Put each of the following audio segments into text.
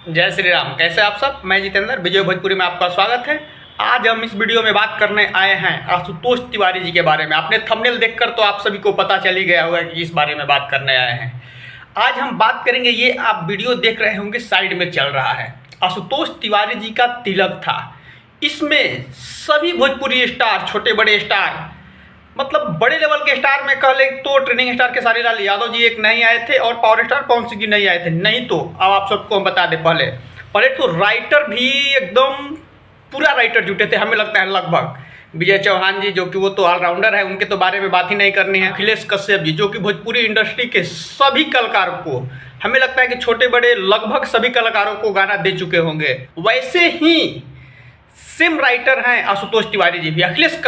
जय श्री राम। कैसे आप सब? मैं जितेंद्र, विजय भोजपुरी में आपका स्वागत है। आज हम इस वीडियो में बात करने आए हैं आशुतोष तिवारी जी के बारे में। आपने थंबनेल देखकर तो आप सभी को पता चल ही गया होगा कि इस बारे में बात करने आए हैं। आज हम बात करेंगे, ये आप वीडियो देख रहे होंगे साइड में चल रहा है, आशुतोष तिवारी जी का तिलक था। इसमें सभी भोजपुरी स्टार, छोटे बड़े स्टार, मतलब बड़े लेवल के स्टार में कह ले तो ट्रेनिंग स्टार खेसारी लाल यादव जी एक नहीं आए थे और पावर स्टार पवन सिंह जी नहीं आए थे। नहीं तो अब आप सबको हम बता दें, पहले तो राइटर भी एकदम पूरा राइटर जुटे थे। हमें लगता है लगभग विजय चौहान जी, जो कि वो तो ऑलराउंडर है, उनके तो बारे में बात ही नहीं करनी है। अखिलेश कश्यप जी, जो कि भोजपुरी इंडस्ट्री के सभी कलाकारों को, हमें लगता है कि छोटे बड़े लगभग सभी कलाकारों को गाना दे चुके होंगे। वैसे ही सेम राइटर हैं आशुतोष तिवारी जी भी। अखिलेश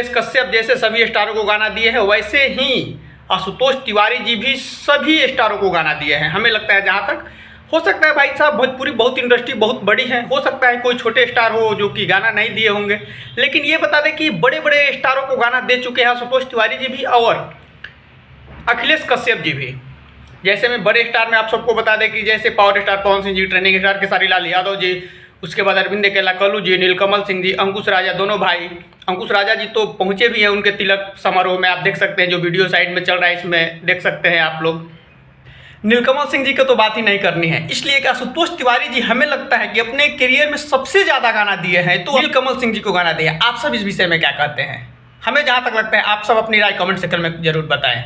कश्यप जैसे सभी स्टारों को गाना दिए हैं, वैसे ही आशुतोष तिवारी जी भी सभी स्टारों को गाना दिए हैं। हमें लगता है, जहाँ तक हो सकता है भाई साहब, भोजपुरी बहुत इंडस्ट्री बहुत बड़ी है, हो सकता है कोई छोटे स्टार हो जो कि गाना नहीं दिए होंगे, लेकिन ये बता दें कि बड़े बड़े स्टारों को गाना दे चुके हैं आशुतोष तिवारी जी भी और अखिलेश कश्यप जी भी। जैसे में बड़े स्टार में आप सबको बता दें कि जैसे power star Pawan Singh ji, training star Khesari Lal Yadav ji, उसके बाद अरविंद अकेला कल्लू जी, नीलकमल सिंह जी, अंकुश राजा, दोनों भाई। अंकुश राजा जी तो पहुंचे भी हैं उनके तिलक समारोह में, आप देख सकते हैं, जो वीडियो साइड में चल रहा है इसमें देख सकते हैं आप लोग। नीलकमल सिंह जी की तो बात ही नहीं करनी है, इसलिए कि आशुतोष तिवारी जी हमें लगता है कि अपने करियर में सबसे ज़्यादा गाना दिए हैं तो नीलकमल सिंह जी को गाना दिए। आप सब इस विषय में क्या कहते हैं? हमें जहाँ तक लगता है आप सब अपनी राय कमेंट सेक्शन में जरूर बताएं।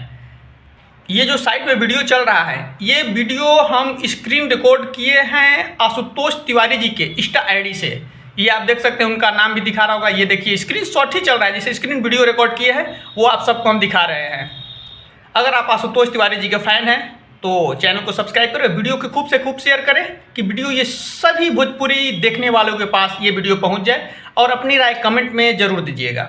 ये जो साइड में वीडियो चल रहा है, ये वीडियो हम स्क्रीन रिकॉर्ड किए हैं आशुतोष तिवारी जी के इंस्टा आईडी से। ये आप देख सकते हैं, उनका नाम भी दिखा रहा होगा। ये देखिए स्क्रीन शॉट ही चल रहा है, जैसे स्क्रीन वीडियो रिकॉर्ड किए हैं वो आप सबको हम दिखा रहे हैं। अगर आप आशुतोष तिवारी जी के फैन हैं तो चैनल को सब्सक्राइब करें, वीडियो को खूब से खूब शेयर करें कि वीडियो ये सभी भोजपुरी देखने वालों के पास ये वीडियो पहुँच जाए, और अपनी राय कमेंट में जरूर दीजिएगा।